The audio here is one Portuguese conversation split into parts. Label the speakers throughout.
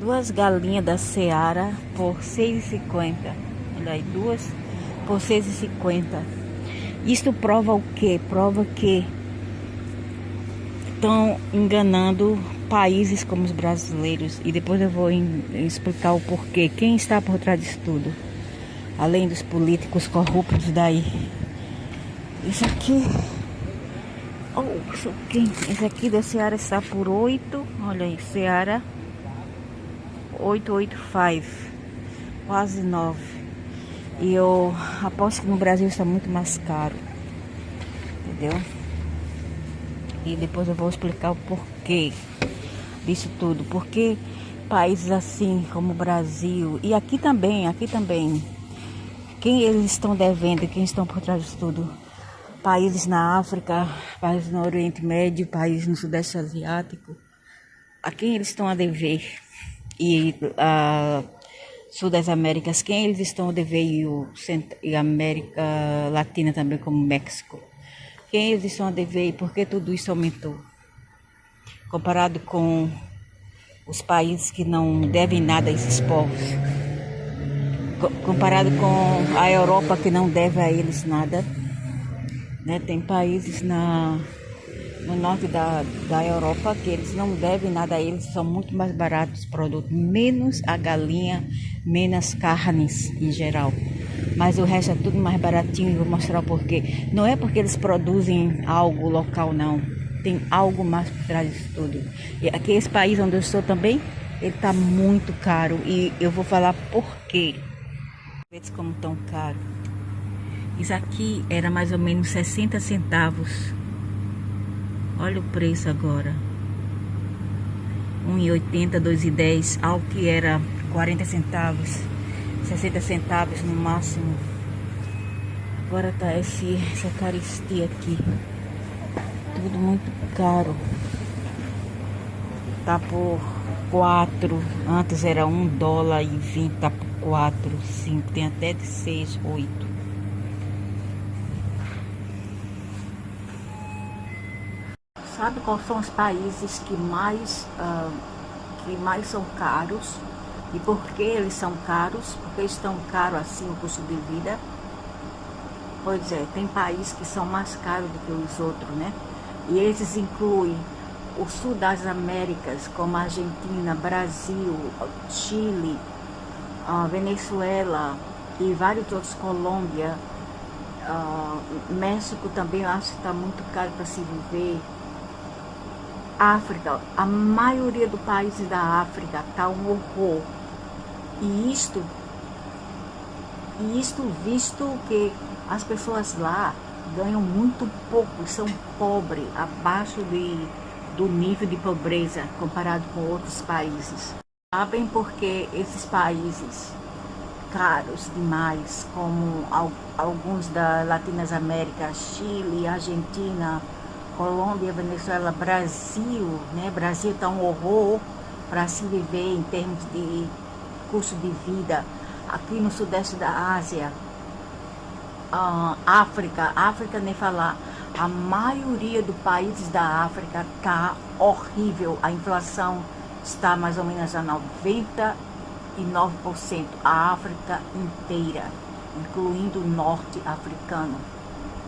Speaker 1: Duas galinhas da Seara por 6,50. Olha aí, duas por 6,50. Isto prova o quê? Prova que estão enganando países como os brasileiros. E depois eu vou explicar o porquê. Quem está por trás disso tudo? Além dos políticos corruptos daí. Isso aqui... Oh, isso aqui. Esse aqui da Seara está por 8. Olha aí, Seara 885. Quase 9. E eu aposto que no Brasil está muito mais caro. Entendeu? E depois eu vou explicar o porquê disso tudo. Porque países assim como o Brasil e aqui também, quem eles estão devendo, quem estão por trás disso tudo? Países na África, países no Oriente Médio, países no Sudeste Asiático. A quem eles estão a dever? E a Sul das Américas, quem eles estão a dever? E a América Latina também, como México. Quem eles estão a dever e por que tudo isso aumentou? Comparado com os países que não devem nada a esses povos. Comparado com a Europa que não deve a eles nada. Né? Tem países no norte da Europa que eles não devem nada a eles, são muito mais baratos os produtos, menos a galinha, menos carnes em geral. Mas o resto é tudo mais baratinho e vou mostrar o porquê. Não é porque eles produzem algo local, não. Tem algo mais por trás disso tudo. E aqui esse país onde eu estou também, ele está muito caro e eu vou falar porquê. Veja como tão caro. Isso aqui era mais ou menos 60 centavos. Olha o preço agora. 1,80, 2,10, algo que era 40 centavos, 60 centavos no máximo. Agora tá essa caristia aqui. Tudo muito caro. Tá por 4. Antes era $1,20, tá por 4, 5, tem até de 6, 8. Sabe quais são os países que mais são caros? E por que eles são caros? Por que estão caros assim o custo de vida? Pois é, tem países que são mais caros do que os outros, né? E esses incluem o sul das Américas, como Argentina, Brasil, Chile, Venezuela e vários outros, Colômbia, México também eu acho que está muito caro para se viver. África, a maioria dos países da África está um horror. E isto visto que as pessoas lá ganham muito pouco, são pobres, abaixo do nível de pobreza comparado com outros países. Sabem por que esses países caros demais, como alguns da Latinoamérica, Chile, Argentina, Colômbia, Venezuela, Brasil, né? Brasil está um horror para se viver em termos de custo de vida. Aqui no sudeste da Ásia, África nem falar. A maioria dos países da África está horrível. A inflação está mais ou menos a 99%. A África inteira, incluindo o norte africano,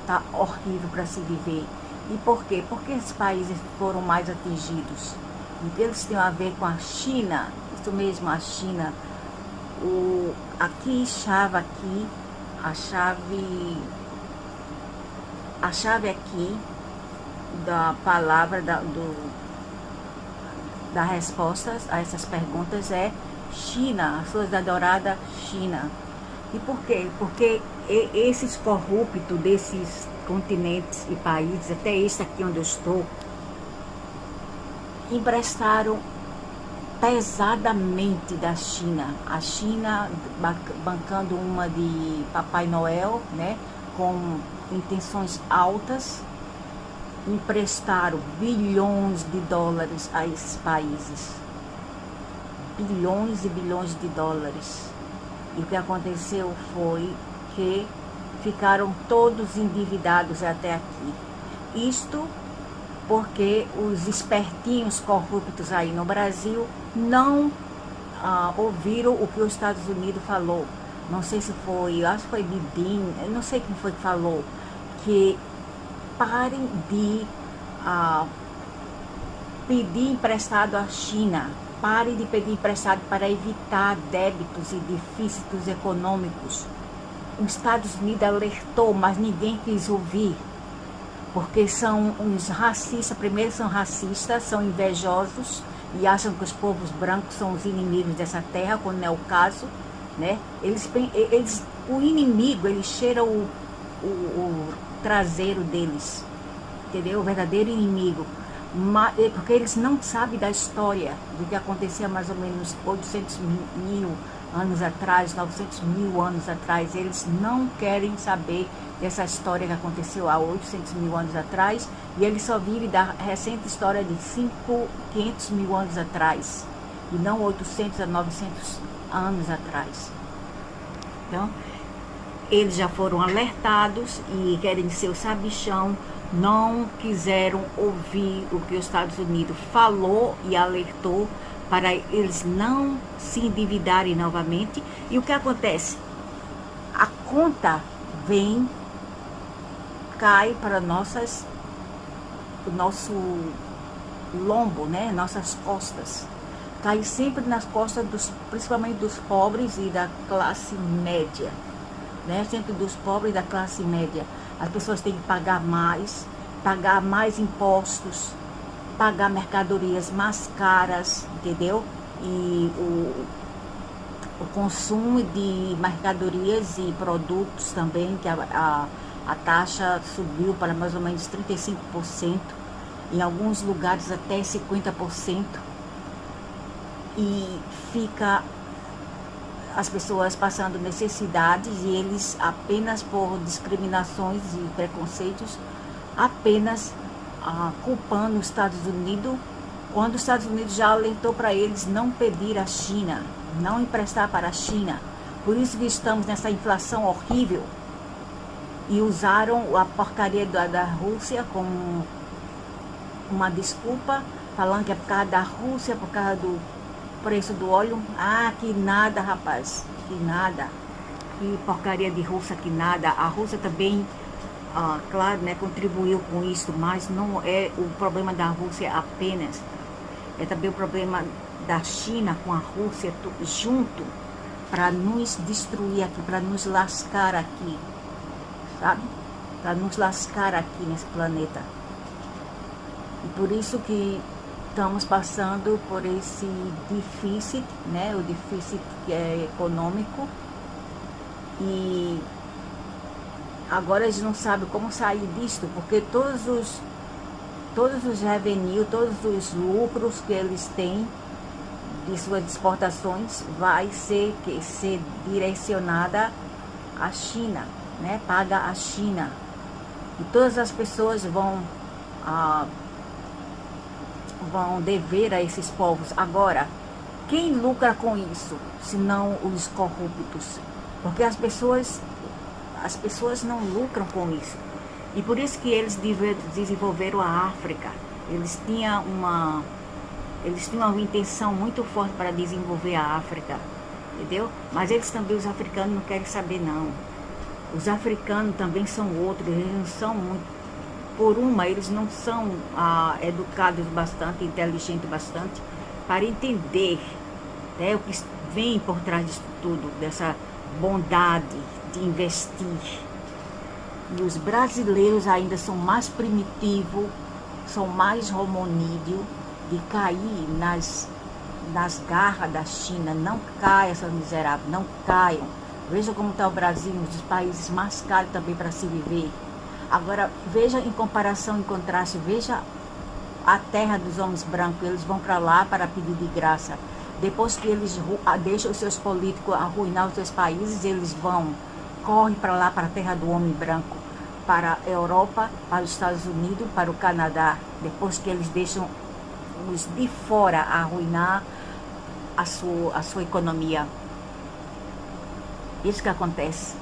Speaker 1: está horrível para se viver. E por quê? Porque esses países foram mais atingidos. Porque eles têm a ver com a China, isso mesmo, a China. A chave aqui da palavra, da resposta a essas perguntas é China, a sua adorada China. E por quê? Porque esses corruptos desses continentes e países, até esse aqui onde eu estou, emprestaram pesadamente da China. A China bancando uma de Papai Noel, né, com intenções altas, emprestaram bilhões de dólares a esses países. Bilhões e bilhões de dólares. E o que aconteceu foi que ficaram todos endividados até aqui. Isto porque os espertinhos corruptos aí no Brasil não ouviram o que os Estados Unidos falou. Não sei se foi, acho que foi Biden, eu não sei quem foi que falou, que parem de pedir emprestado à China, parem de pedir emprestado para evitar débitos e déficits econômicos. Os Estados Unidos alertou, mas ninguém quis ouvir, porque são uns racistas. Primeiro, são racistas, são invejosos e acham que os povos brancos são os inimigos dessa terra, quando não é o caso, né? O inimigo, ele cheira o traseiro deles, entendeu? O verdadeiro inimigo. Porque eles não sabem da história do que acontecia mais ou menos 800 mil anos atrás, 900 mil anos atrás. Eles não querem saber dessa história que aconteceu há 800 mil anos atrás, e eles só vivem da recente história de 500 mil anos atrás, e não 800 a 900 anos atrás. Então, eles já foram alertados e querem ser o sabichão, não quiseram ouvir o que os Estados Unidos falou e alertou para eles não se endividarem novamente. E o que acontece? A conta cai para o nosso lombo, né? Nossas costas. Cai sempre nas costas, principalmente dos pobres e da classe média, né? Sempre dos pobres e da classe média. As pessoas têm que pagar mais impostos, pagar mercadorias mais caras, entendeu? E o consumo de mercadorias e produtos também, que a taxa subiu para mais ou menos 35%, em alguns lugares até 50%, e fica as pessoas passando necessidades, e eles apenas por discriminações e preconceitos, apenas culpando os Estados Unidos, quando os Estados Unidos já alertou para eles não pedir à China, não emprestar para a China. Por isso que estamos nessa inflação horrível, e usaram a porcaria da Rússia como uma desculpa, falando que é por causa da Rússia, por causa do preço do óleo. Que nada, rapaz, que nada, que porcaria de Rússia, que nada. A Rússia também, claro, né, contribuiu com isso, mas não é o problema da Rússia apenas, é também o problema da China com a Rússia junto, para nos destruir aqui, para nos lascar aqui, sabe? Para nos lascar aqui nesse planeta. E por isso que estamos passando por esse déficit, né? O déficit que é econômico. E agora eles não sabem como sair disto, porque todos os revenues, todos os lucros que eles têm de suas exportações vai ser direcionada à China, né? Paga a China. E todas as pessoas vão dever a esses povos. Agora, quem lucra com isso, se não os corruptos? Porque as pessoas não lucram com isso. E por isso que eles desenvolveram a África. Eles tinham uma intenção muito forte para desenvolver a África, entendeu? Mas eles também, os africanos, não querem saber, não. Os africanos também são outros, eles não são muito... eles não são educados bastante, inteligentes bastante, para entender, né, o que vem por trás disso tudo, dessa bondade de investir. E os brasileiros ainda são mais primitivos, são mais homonídeos, de cair nas garras da China. Não caiam, essas miseráveis, não caiam. Veja como está o Brasil, um dos países mais caros também para se viver. Agora, veja em comparação, em contraste, veja a terra dos homens brancos. Eles vão para lá para pedir de graça. Depois que eles deixam os seus políticos arruinar os seus países, eles correm para lá, para a terra do homem branco, para a Europa, para os Estados Unidos, para o Canadá. Depois que eles deixam os de fora arruinar a sua economia. Isso que acontece.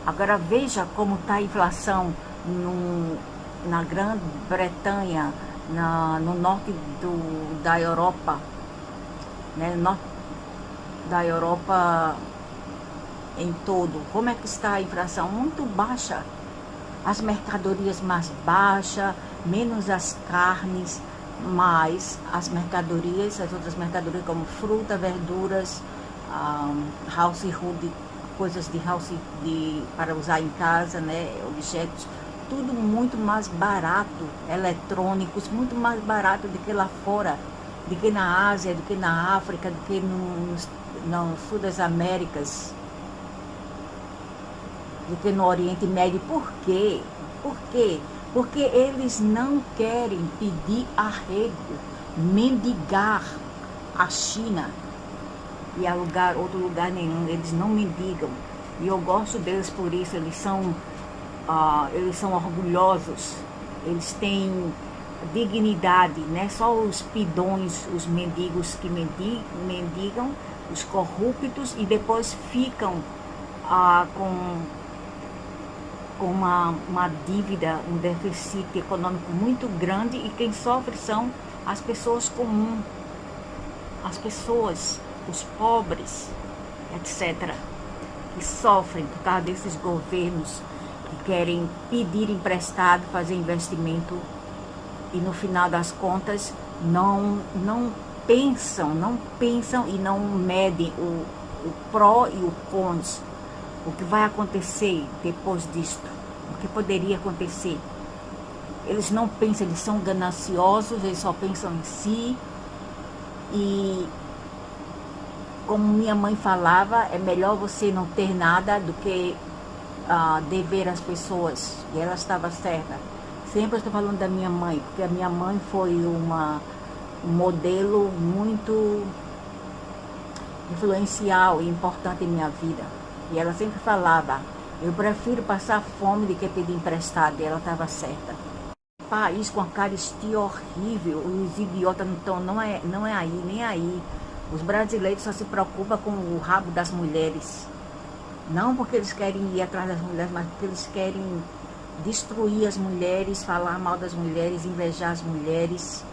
Speaker 1: Agora veja como está a inflação na Grã-Bretanha, no norte da Europa, né? da Europa em todo. Como é que está a inflação? Muito baixa. As mercadorias mais baixas, menos as carnes, mais as mercadorias, as outras mercadorias como fruta, verduras, household, coisas de para usar em casa, né, objetos, tudo muito mais barato, eletrônicos, muito mais barato do que lá fora, do que na Ásia, do que na África, do que no sul das Américas, do que no Oriente Médio. Por quê? Por quê? Porque eles não querem pedir arrego, mendigar a China e a outro lugar nenhum. Eles não mendigam. E eu gosto deles por isso. Eles são orgulhosos. Eles têm dignidade, né? Só os pidões, os mendigos que mendigam, os corruptos, e depois ficam com uma dívida, um déficit econômico muito grande, e quem sofre são as pessoas comuns, as pessoas, os pobres, etc., que sofrem por causa desses governos que querem pedir emprestado, fazer investimento, e no final das contas não pensam e não medem o pró e o cons, o que vai acontecer depois disto, o que poderia acontecer. Eles não pensam, eles são gananciosos, eles só pensam em si. E como minha mãe falava, é melhor você não ter nada do que dever às pessoas. E ela estava certa. Sempre estou falando da minha mãe, porque a minha mãe foi um modelo muito influencial e importante em minha vida. E ela sempre falava, eu prefiro passar fome do que pedir emprestado. E ela estava certa. País com a carestia horrível, os idiotas não é aí, nem aí. Os brasileiros só se preocupam com o rabo das mulheres. Não porque eles querem ir atrás das mulheres, mas porque eles querem destruir as mulheres, falar mal das mulheres, invejar as mulheres.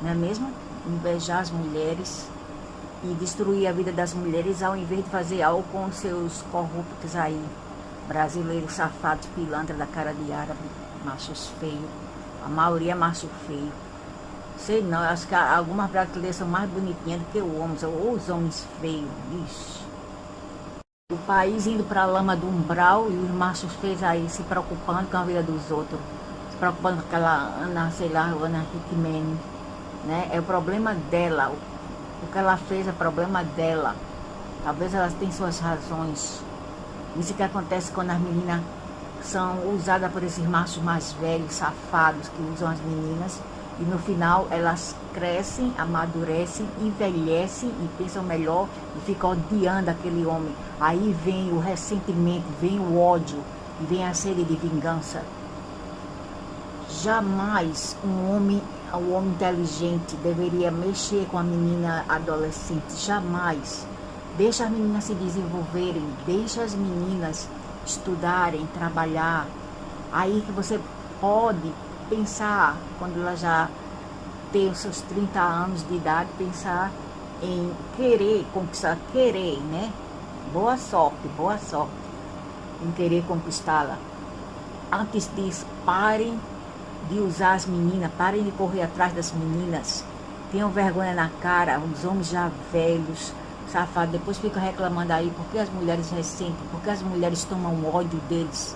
Speaker 1: Não é mesmo? Invejar as mulheres e destruir a vida das mulheres, ao invés de fazer algo com os seus corruptos aí, brasileiros safados, pilantra da cara de árabe, machos feios, a maioria é macho feio. Sei não, acho que algumas brasileiras são mais bonitinhas do que os homens, ou os homens feios, ixi. O país indo para a lama do umbral e os machos feios aí se preocupando com a vida dos outros, se preocupando com aquela Ana, sei lá, Ana Hickman, né? É o problema dela. O que ela fez é problema dela. Talvez elas tenham suas razões. Isso que acontece quando as meninas são usadas por esses machos mais velhos, safados, que usam as meninas. E no final elas crescem, amadurecem, envelhecem e pensam melhor e ficam odiando aquele homem. Aí vem o ressentimento, vem o ódio e vem a sede de vingança. Jamais um homem inteligente deveria mexer com a menina adolescente, jamais. Deixa as meninas se desenvolverem, deixa as meninas estudarem, trabalhar. Aí que você pode pensar, quando ela já tem os seus 30 anos de idade, pensar em querer conquistar, né? Boa sorte em querer conquistá-la. Antes disso, parem de usar as meninas, parem de correr atrás das meninas, tenham vergonha na cara, os homens já velhos, safados, depois ficam reclamando aí porque as mulheres ressentem, porque as mulheres tomam ódio deles,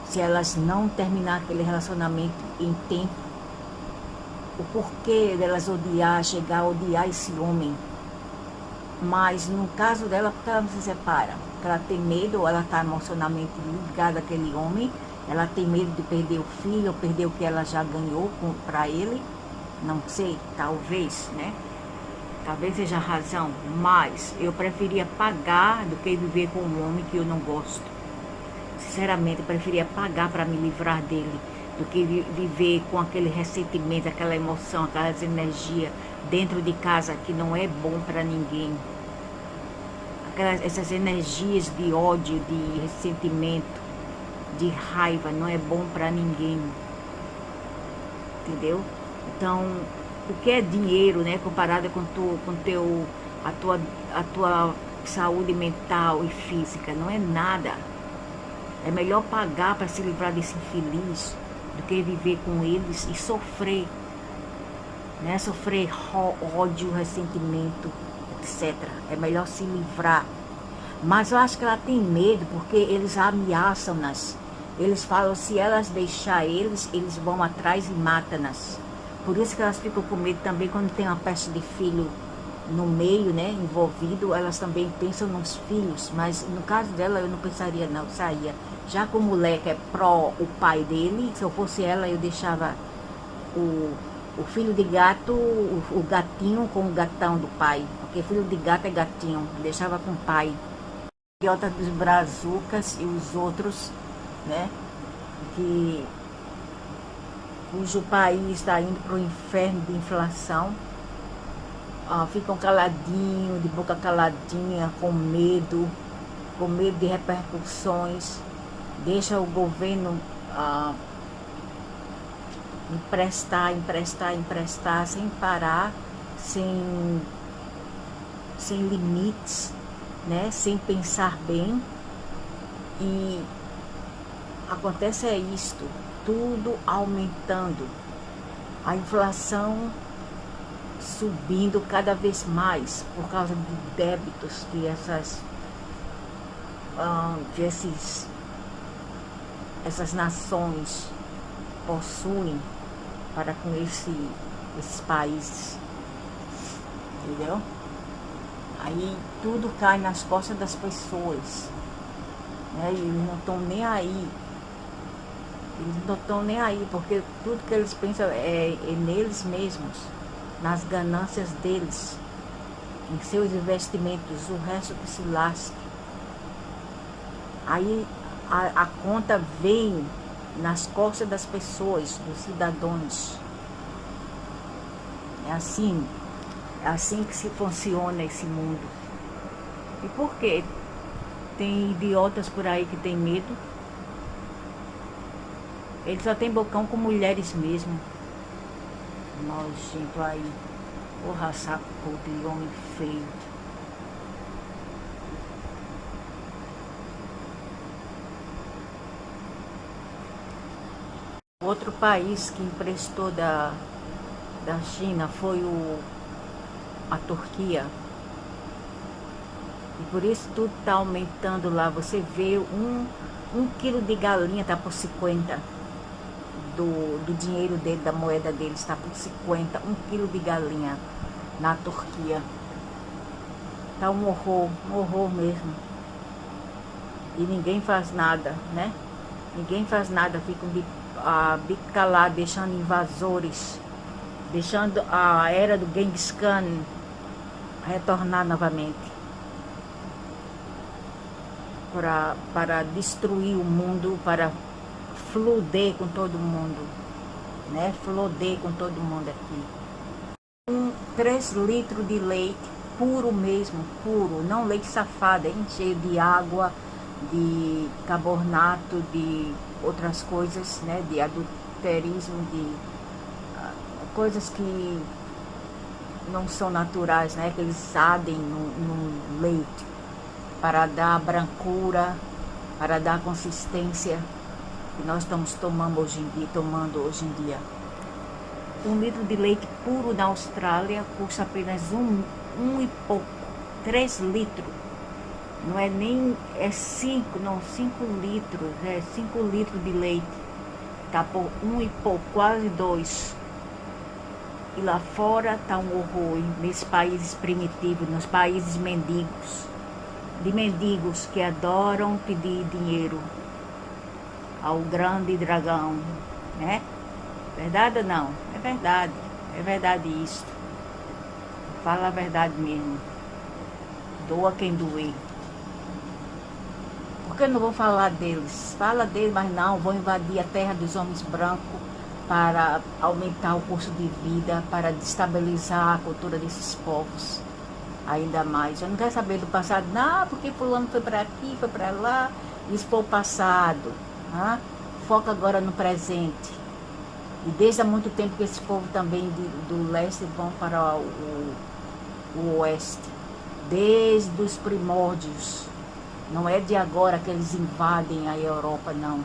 Speaker 1: se elas não terminar aquele relacionamento em tempo, o porquê delas chegar a odiar esse homem. Mas no caso dela, porque ela não se separa, porque ela tem medo, ou ela está emocionalmente ligada àquele homem, ela tem medo de perder o filho, ou perder o que ela já ganhou para ele. Não sei, talvez, né? Talvez seja a razão, mas eu preferia pagar do que viver com um homem que eu não gosto. Sinceramente, eu preferia pagar para me livrar dele, do que viver com aquele ressentimento, aquela emoção, aquelas energias dentro de casa que não é bom para ninguém. Essas energias de ódio, de ressentimento, de raiva, não é bom para ninguém, entendeu? Então, o que é dinheiro, né, comparado com a tua, a tua saúde mental e física, não é nada. É melhor pagar para se livrar desse infeliz do que viver com eles e sofrer, né? Sofrer ódio, ressentimento, etc. É melhor se livrar. Mas eu acho que ela tem medo porque eles ameaçam-nas. Eles falam, se elas deixar eles vão atrás e matam-nas. Por isso que elas ficam com medo também quando tem uma peça de filho no meio, né, envolvido, elas também pensam nos filhos, mas no caso dela eu não pensaria não, saía. Já que o moleque é pró o pai dele, se eu fosse ela eu deixava o filho de gato, o gatinho com o gatão do pai, porque filho de gato é gatinho, deixava com o pai. Idiota dos brazucas e os outros, né, cujo país está indo para o inferno de inflação. Ficam caladinhos, de boca caladinha, com medo de repercussões, deixa o governo emprestar sem parar, sem limites, né? Sem pensar bem, e acontece isto, tudo aumentando, a inflação subindo cada vez mais por causa de débitos que essas nações possuem para com esses países, entendeu? Aí tudo cai nas costas das pessoas, né? E eles não estão nem aí. Eles não estão nem aí, porque tudo que eles pensam é neles mesmos, nas ganâncias deles, em seus investimentos, o resto que se lasque. Aí a conta vem nas costas das pessoas, dos cidadãos. É assim que se funciona esse mundo. E por quê? Tem idiotas por aí que tem medo. Eles só tem bocão com mulheres mesmo. Nojento aí. Porra, saco podre, homem feio. Outro país que emprestou da China foi a Turquia. E por isso tudo está aumentando lá. Você vê um quilo de galinha está por 50. Do dinheiro dele, da moeda dele, está por 50. Um quilo de galinha na Turquia. Tá um horror mesmo. E ninguém faz nada, né? Ninguém faz nada, ficam bico calado, deixando invasores, deixando a era do Genghis Khan retornar novamente para destruir o mundo, para floder com todo mundo, né? Floder com todo mundo aqui. 3 litros de leite puro mesmo, puro, não leite safado, hein? Cheio de água, de carbonato, de outras coisas, né? De adulterismo, de coisas que não são naturais, né? Que eles adem no leite para dar brancura, para dar consistência que nós estamos tomando hoje em dia. 1 litro de leite puro na Austrália custa apenas um e pouco, 3 litros. Não é nem, é 5 litros, 5 litros de leite. Tá por 1 e pouco, quase 2. E lá fora tá um horror, nesses países primitivos, nos países mendigos. De mendigos que adoram pedir dinheiro ao grande dragão, né? Verdade ou não? É verdade isso. Fala a verdade mesmo. Doa quem doer. Por que não vou falar deles? Fala deles, mas não, vou invadir a terra dos homens brancos para aumentar o custo de vida, para destabilizar a cultura desses povos ainda mais. Eu não quero saber do passado, não, porque fulano foi para aqui, foi para lá. Isso foi o passado. Foca agora no presente. E desde há muito tempo que esse povo também do leste vão para o oeste. desde os primórdios. Não é de agora que eles invadem a Europa, não.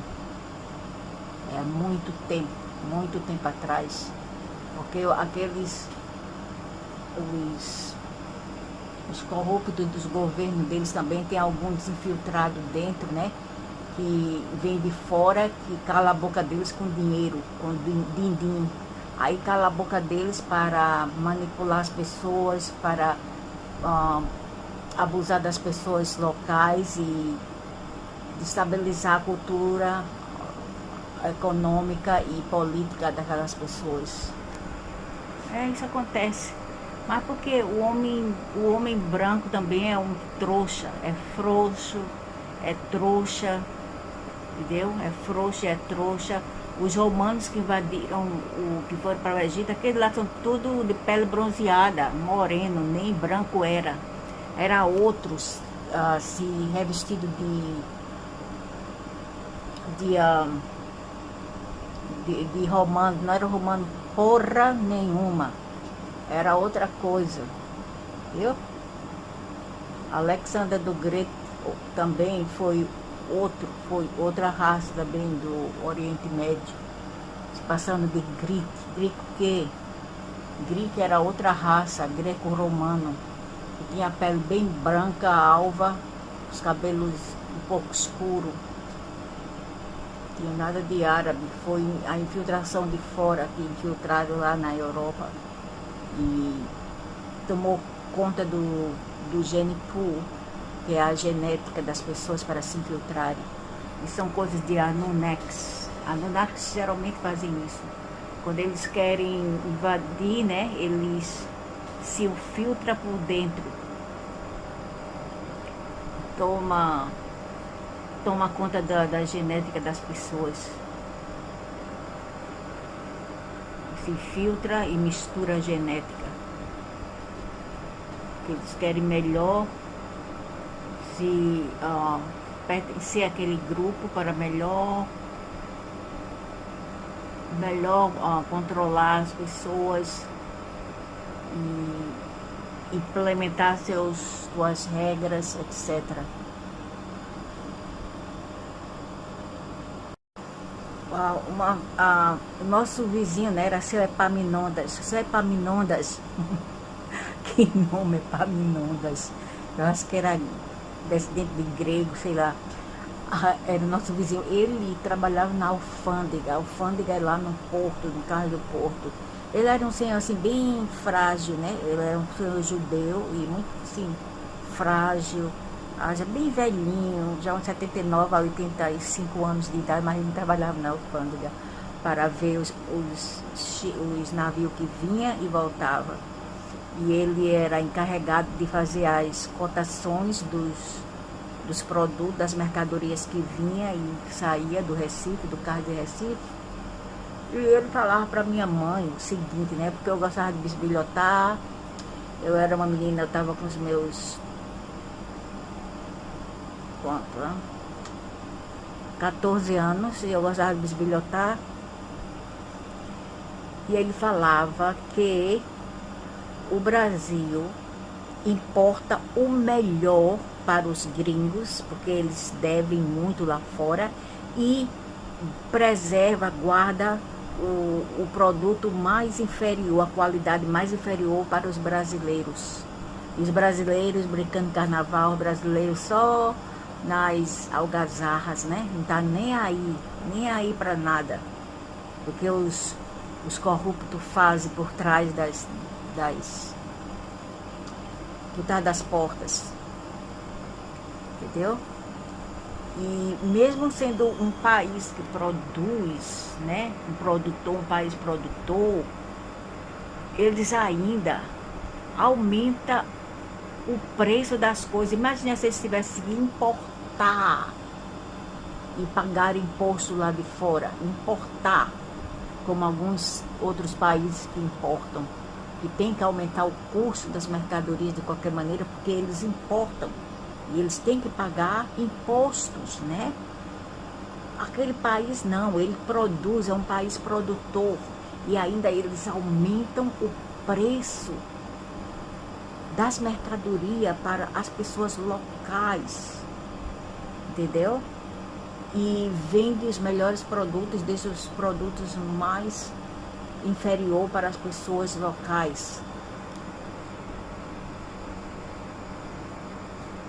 Speaker 1: É muito tempo atrás. Porque os corruptos dos governos deles também tem alguns infiltrados dentro, né? Que vem de fora, que cala a boca deles com dinheiro, com din-din. Aí cala a boca deles para manipular as pessoas, para abusar das pessoas locais e destabilizar a cultura econômica e política daquelas pessoas. Isso acontece. Mas porque o homem branco também é um trouxa, é frouxo, é trouxa, entendeu? É frouxo, é trouxa. Os romanos que invadiram, que foram para o Egito, aqueles lá são tudo de pele bronzeada, moreno, nem branco era. Era outros se revestido de romano, não era romano porra nenhuma, era outra coisa, viu? Alexandre do Grego também foi outra raça também do Oriente Médio, se passando de Greco. Greco que? Greco era outra raça, greco-romano, que tinha a pele bem branca, alva, os cabelos um pouco escuros. Tinha nada de árabe, foi a infiltração de fora que infiltraram lá na Europa e tomou conta do gene pool, que é a genética das pessoas para se infiltrarem. E são coisas de Anunnakis. Anunnakis geralmente fazem isso. Quando eles querem invadir, né, eles se infiltram por dentro. Toma conta da genética das pessoas. Se filtra e mistura a genética. Eles querem melhor se pertencer àquele grupo para melhor controlar as pessoas e implementar suas regras, etc. O nosso vizinho, né, era seu Epaminondas. Que nome, Epaminondas? Eu acho que era descendente de grego, sei lá. Era o nosso vizinho. Ele trabalhava na alfândega. A alfândega é lá no porto, no carro do porto. Ele era um senhor assim, bem frágil, né? Ele era um senhor judeu e muito assim, frágil. Já bem velhinho, já uns 79 a 85 anos de idade, mas ele trabalhava na alfândega para ver os navios que vinham e voltavam. E ele era encarregado de fazer as cotações dos produtos, das mercadorias que vinha e saía do Recife, do carro de Recife. E ele falava para minha mãe o seguinte, né? Porque eu gostava de bisbilhotar, eu era uma menina, eu estava com os meus 14 anos, e eu gostava de bisbilhotar. E ele falava que o Brasil importa o melhor para os gringos, porque eles devem muito lá fora, e preserva, guarda o produto mais inferior, a qualidade mais inferior para os brasileiros. E os brasileiros brincando carnaval, os brasileiros só nas algazarras, né? Não tá nem aí para nada. Porque os corruptos fazem por trás por trás das portas. Entendeu? E mesmo sendo um país que produz, né? Um país produtor, eles ainda aumentam o preço das coisas. Imagina se eles tivessem que importar e pagar imposto lá de fora, importar, como alguns outros países que importam, e tem que aumentar o custo das mercadorias de qualquer maneira, porque eles importam e eles têm que pagar impostos, né? Aquele país não, ele produz, é um país produtor, e ainda eles aumentam o preço das mercadorias para as pessoas locais, entendeu? E vende os melhores produtos, deixa os produtos mais inferior para as pessoas locais.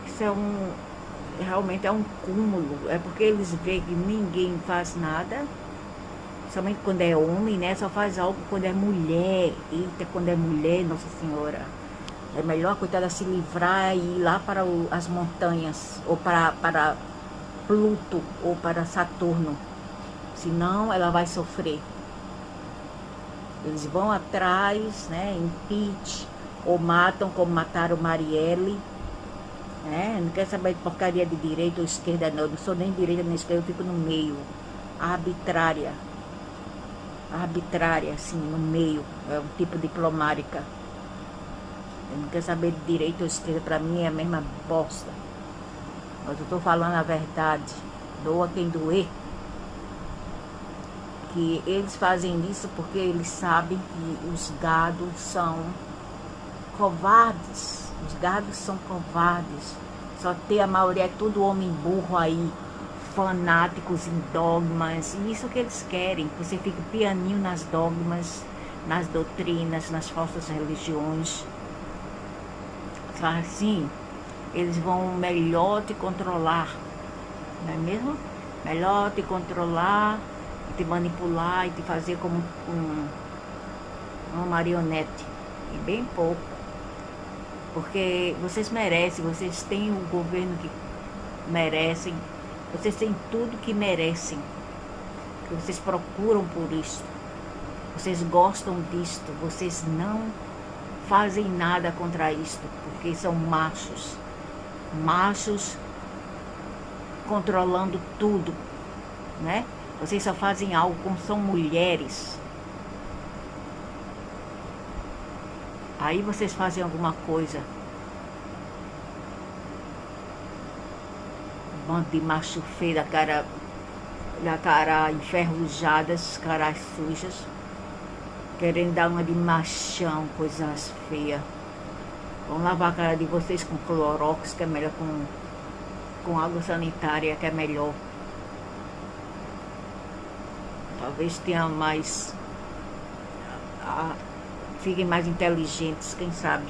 Speaker 1: Isso realmente é um cúmulo, é porque eles veem que ninguém faz nada, somente quando é homem, né? Só faz algo quando é mulher. Eita, quando é mulher, Nossa Senhora, é melhor a coitada se livrar e ir lá para as montanhas, ou para Pluto, ou para Saturno, senão ela vai sofrer. Eles vão atrás, né, impeach, ou matam como mataram Marielle, né? Não quer saber de porcaria de direita ou esquerda, não. Eu não sou nem direita nem esquerda, eu fico no meio. Arbitrária, assim, no meio. É um tipo diplomática. Eu não quero saber de direita ou esquerda, pra mim é a mesma bosta. Mas eu tô falando a verdade. Doa quem doer. Que eles fazem isso porque eles sabem que os gados são covardes. Os gados são covardes. Só tem a maioria, é tudo homem burro aí, fanáticos em dogmas. E isso que eles querem, que você fique pianinho nas dogmas, nas doutrinas, nas falsas religiões. Só assim, eles vão melhor te controlar, não é mesmo? Melhor te controlar, te manipular e te fazer como uma marionete. E bem pouco. Porque vocês merecem, vocês têm o governo que merecem, vocês têm tudo que merecem. Vocês procuram por isso. Vocês gostam disto, vocês não fazem nada contra isto, porque são machos. Machos controlando tudo, né? Vocês só fazem algo como são mulheres. Aí vocês fazem alguma coisa. Um bando de macho feio, da cara enferrujada, caras sujas, querendo dar uma de machão, coisas feias. Vão lavar a cara de vocês com clorox, que é melhor, com água sanitária, que é melhor. Talvez tenha mais... fiquem mais inteligentes, quem sabe.